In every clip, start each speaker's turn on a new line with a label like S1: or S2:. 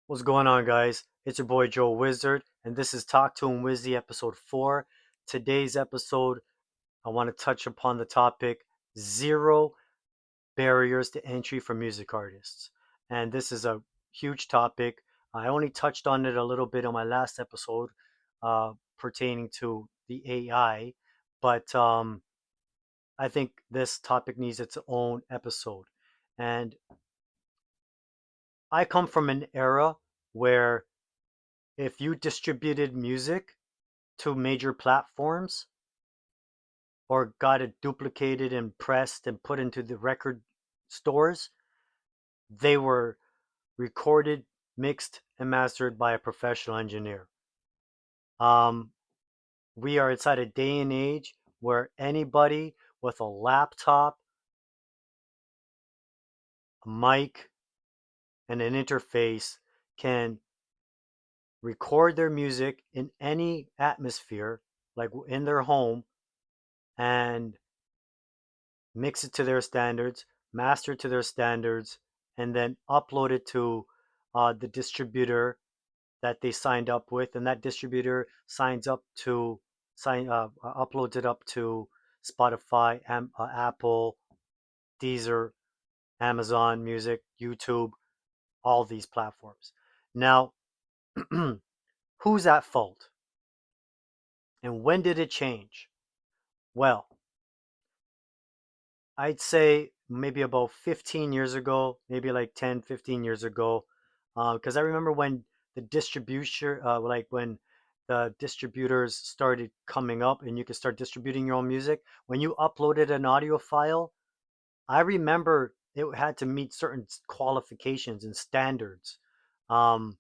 S1: What's going on, guys? It's your boy Joe Wizard, and this is Talk To Em Wizzy episode 4. Today's episode, I want to touch upon the topic zero barriers to entry for music artists. And this is a huge topic. I only touched on it a little bit on my last episode pertaining to the AI, but I think this topic needs its own episode. And I come from an era where if you distributed music to major platforms or got it duplicated and pressed and put into the record stores, they were recorded, mixed, and mastered by a professional engineer. Um, we are inside a day and age where anybody with a laptop, a mic, and an interface can record their music in any atmosphere, like in their home, and mix it to their standards, master it to their standards, and then upload it to the distributor that they signed up with, and that distributor uploads it up to Spotify, Apple, Deezer, Amazon Music, YouTube, all these platforms. Now, who's at fault, and when did it change? Well, I'd say maybe about 15 years ago, maybe like 10, 15 years ago. Because I remember when the distribution, like when the distributors started coming up and you could start distributing your own music. When you uploaded an audio file, I remember it had to meet certain qualifications and standards. Um,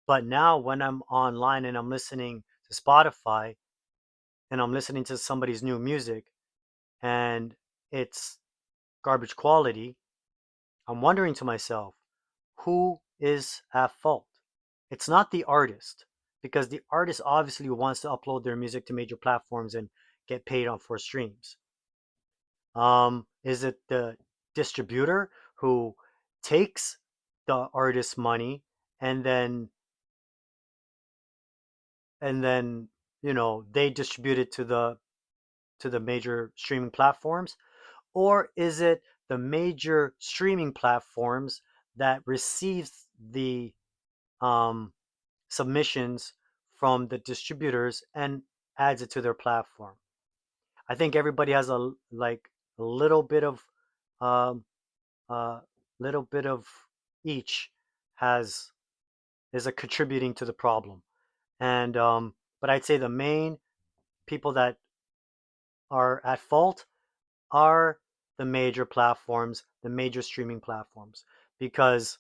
S1: but now when I'm online and I'm listening to Spotify and I'm listening to somebody's new music and it's garbage quality, I'm wondering to myself, who is at fault? It's not the artist, because the artist obviously wants to upload their music to major platforms and get paid on for streams. Is it the distributor who takes the artist's money and then they distribute it to the major streaming platforms? Or is it the major streaming platforms that receives the um, submissions from the distributors and adds it to their platform? I think everybody has a little bit of um, little bit of each has is a contributing to the problem. And but I'd say the main people that are at fault are the major platforms, the major streaming platforms. Because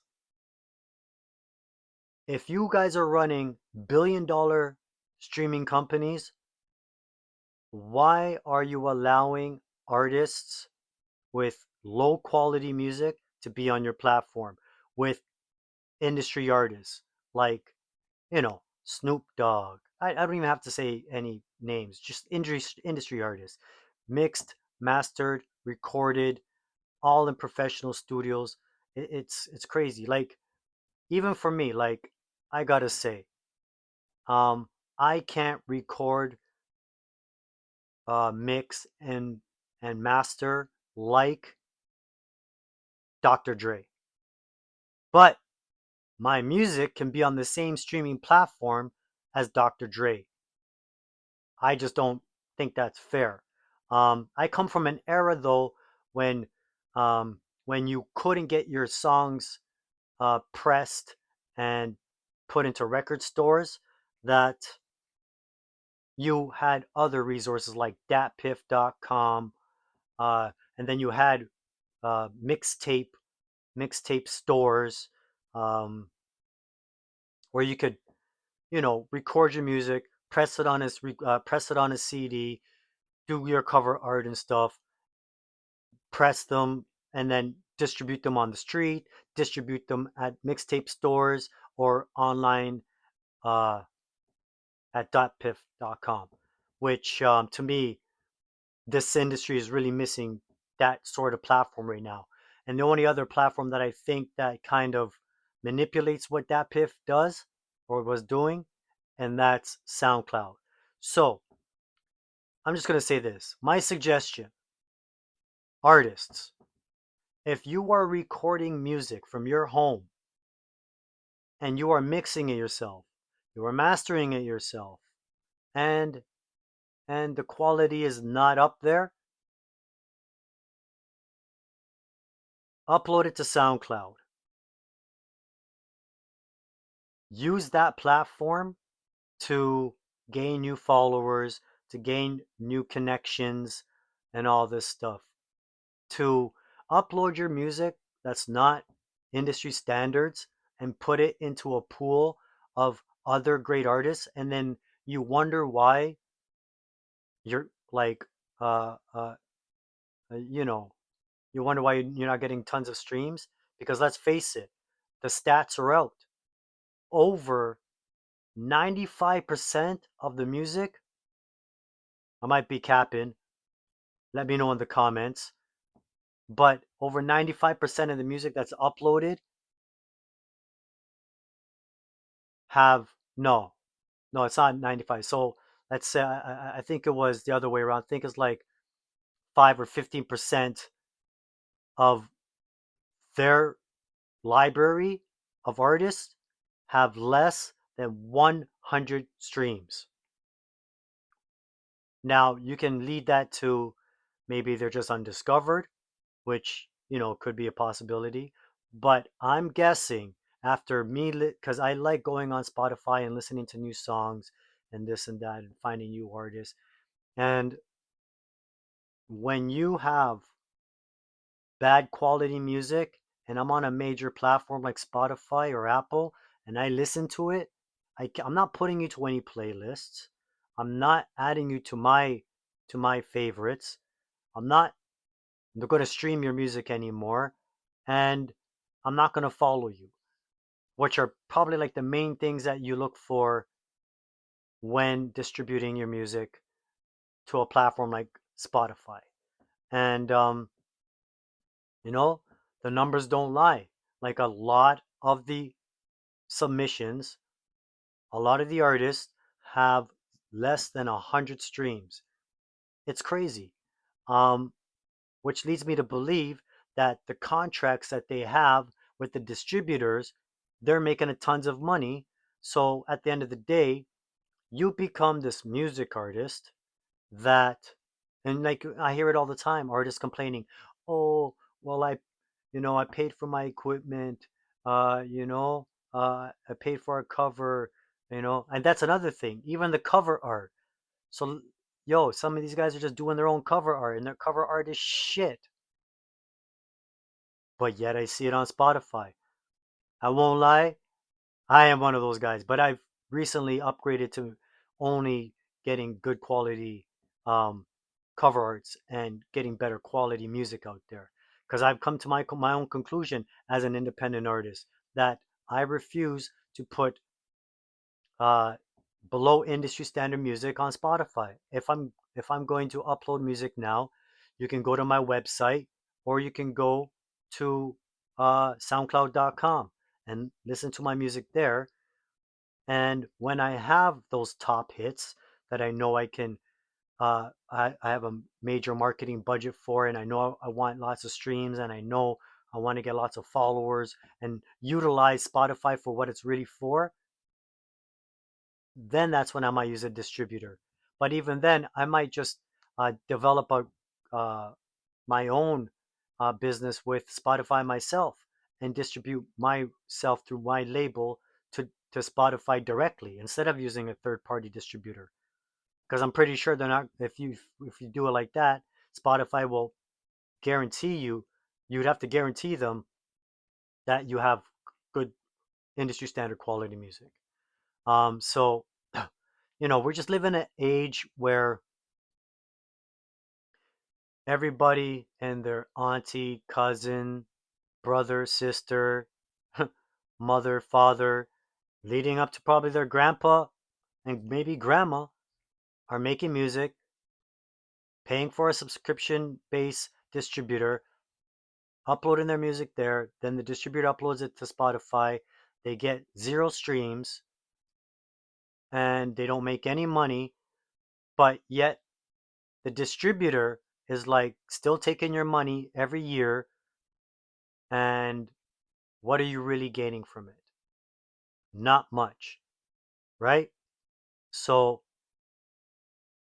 S1: if you guys are running billion-dollar streaming companies, why are you allowing artists with low quality music to be on your platform with industry artists like, Snoop Dogg? I don't even have to say any names, just industry artists, mixed, mastered, recorded, all in professional studios. It's crazy. Like, even for me, like, I gotta say, um, I can't record, mix, and master like Dr. Dre, but my music can be on the same streaming platform as Dr. Dre. I just don't think that's fair. I come from an era though when when you couldn't get your songs pressed and put into record stores, that you had other resources like datpiff.com, and then you had mixtape stores, um, where you could, record your music, press it on a CD, do your cover art and stuff, press them, and then distribute them on the street, distribute them at mixtape stores or online, uh, at .piff.com, which, to me, this industry is really missing that sort of platform right now. And the only other platform that I think that kind of manipulates what that PIF does or was doing, and that's SoundCloud. So I'm just going to say this. My suggestion, artists, if you are recording music from your home and you are mixing it yourself, you are mastering it yourself, and the quality is not up there, upload it to SoundCloud. Use that platform to gain new followers, to gain new connections, and all this stuff. To upload your music that's not industry standards and put it into a pool of other great artists, and then you wonder why you're like, uh, uh, you know, you wonder why you're not getting tons of streams. Because let's face it, the stats are out. Over 95% of the music, I might be capping, let me know in the comments, but over 95% of the music that's uploaded have no, no, it's not 95. So let's say I think it was the other way around. I think it's like 5 or 15% of their library of artists have less than 100 streams. Now you can lead that to maybe they're just undiscovered, which could be a possibility. But I'm guessing after me, because I like going on Spotify and listening to new songs and this and that and finding new artists. And when you have bad quality music and I'm on a major platform like Spotify or Apple and I listen to it, I'm not putting you to any playlists. I'm not adding you to my favorites. I'm not going to stream your music anymore, and I'm not going to follow you, which are probably like the main things that you look for when distributing your music to a platform like Spotify. And you know, the numbers don't lie. Like a lot of the submissions, a lot of the artists have less than 100 streams. It's crazy. Um, which leads me to believe that the contracts that they have with the distributors, they're making a tons of money. So at the end of the day, you become this music artist that, and like I hear it all the time, artists complaining, oh, well, I paid for my equipment, I paid for a cover, and that's another thing, even the cover art. So, yo, some of these guys are just doing their own cover art, and their cover art is shit. But yet I see it on Spotify. I won't lie, I am one of those guys, but I've recently upgraded to only getting good quality um, cover arts and getting better quality music out there. Because I've come to my own conclusion as an independent artist that I refuse to put uh, below industry standard music on Spotify. If I'm going to upload music now, you can go to my website or you can go to SoundCloud.com and listen to my music there. And when I have those top hits that I know I have a major marketing budget for, and I know I want lots of streams, and I know I want to get lots of followers and utilize Spotify for what it's really for, then that's when I might use a distributor. But even then, I might just develop my own business with Spotify myself and distribute myself through my label to Spotify directly instead of using a third party distributor. Because I'm pretty sure they're not. If you do it like that, Spotify will guarantee you'd have to guarantee them that you have good industry standard quality music. So we're just living in an age where everybody and their auntie, cousin, brother, sister, mother, father, leading up to probably their grandpa and maybe grandma are making music, paying for a subscription based distributor, uploading their music there. Then the distributor uploads it to Spotify. They get zero streams and they don't make any money, but yet the distributor is like still taking your money every year. And what are you really gaining from it? Not much, right? So,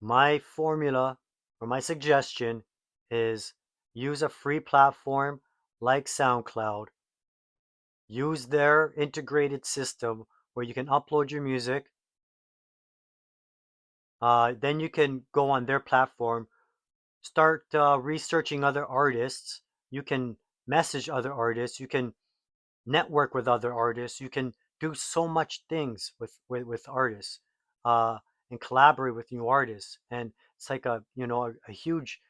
S1: my formula or my suggestion is use a free platform like SoundCloud, use their integrated system where you can upload your music. Then you can go on their platform, start researching other artists. You can message other artists. You can network with other artists. You can do so much things with artists, uh, and collaborate with new artists. And it's like a huge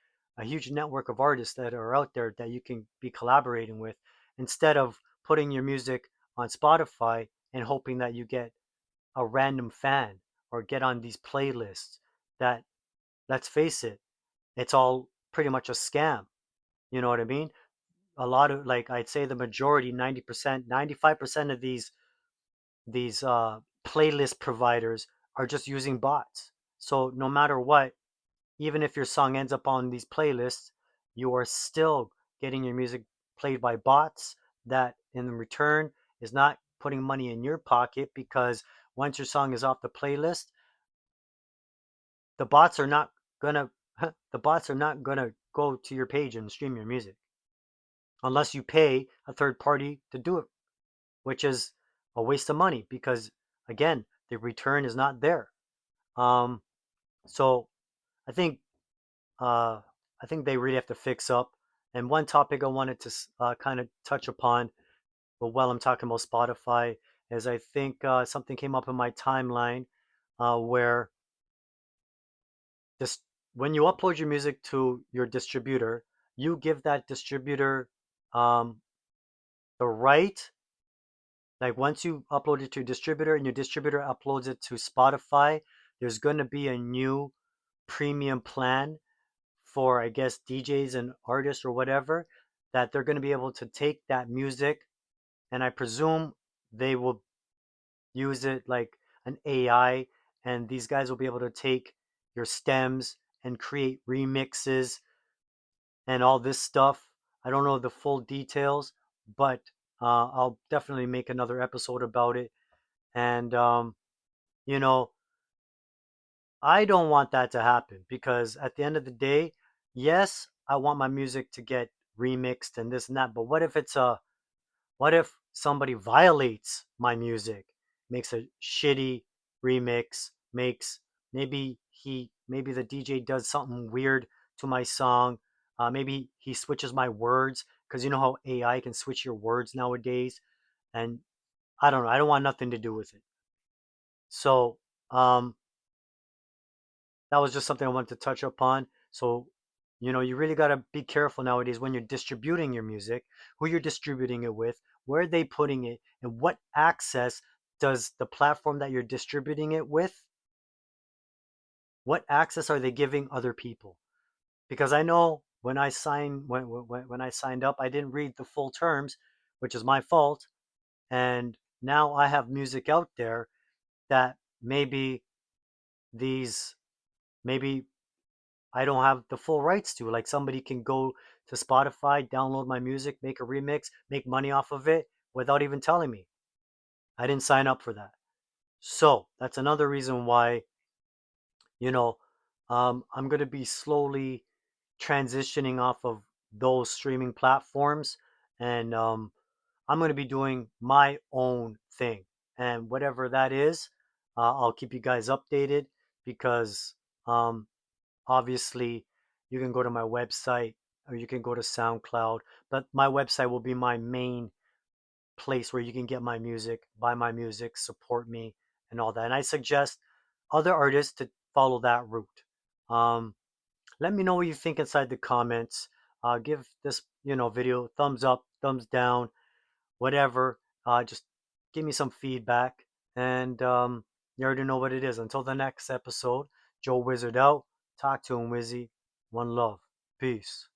S1: network of artists that are out there that you can be collaborating with instead of putting your music on Spotify and hoping that you get a random fan or get on these playlists that, let's face it, it's all pretty much a scam. You know what I mean? A lot of, like, I'd say the majority, 90%, 95% of these playlist providers are just using bots. So no matter what, even if your song ends up on these playlists, you are still getting your music played by bots that in return is not putting money in your pocket, because once your song is off the playlist, the bots are not gonna the bots are not gonna go to your page and stream your music unless you pay a third party to do it, which is a waste of money because, again, the return is not there. Um, so I think uh, I think they really have to fix up. And one topic I wanted to kind of touch upon, but while I'm talking about Spotify, is I think something came up in my timeline where this when you upload your music to your distributor, you give that distributor um, the right. Like once you upload it to a distributor and your distributor uploads it to Spotify, there's going to be a new premium plan for, I guess, DJs and artists or whatever, that they're going to be able to take that music, and I presume they will use it like an AI, and these guys will be able to take your stems and create remixes and all this stuff. I don't know the full details, but I'll definitely make another episode about it. And you know, I don't want that to happen because at the end of the day, yes, I want my music to get remixed and this and that. But what if somebody violates my music, makes a shitty remix, makes maybe the DJ does something weird to my song, maybe he switches my words because you know how AI can switch your words nowadays, and I don't know. I don't want nothing to do with it. So um, that was just something I wanted to touch upon. So, you really got to be careful nowadays when you're distributing your music, who you're distributing it with, where are they putting it, and what access does the platform that you're distributing it with, what access are they giving other people? Because I know when I signed up, I didn't read the full terms, which is my fault, and now I have music out there that these maybe I don't have the full rights to. Like somebody can go to Spotify, download my music, make a remix, make money off of it without even telling me. I didn't sign up for that. So that's another reason why, you know, I'm going to be slowly transitioning off of those streaming platforms, and I'm going to be doing my own thing. And whatever that is, I'll keep you guys updated because um, obviously you can go to my website or you can go to SoundCloud, but my website will be my main place where you can get my music, buy my music, support me, and all that. And I suggest other artists to follow that route. Um, Let me know what you think inside the comments. Give this video thumbs up, thumbs down, whatever. Just give me some feedback, and you already know what it is. Until the next episode, Joe Wizard out. Talk to him, Wizzy. One love. Peace.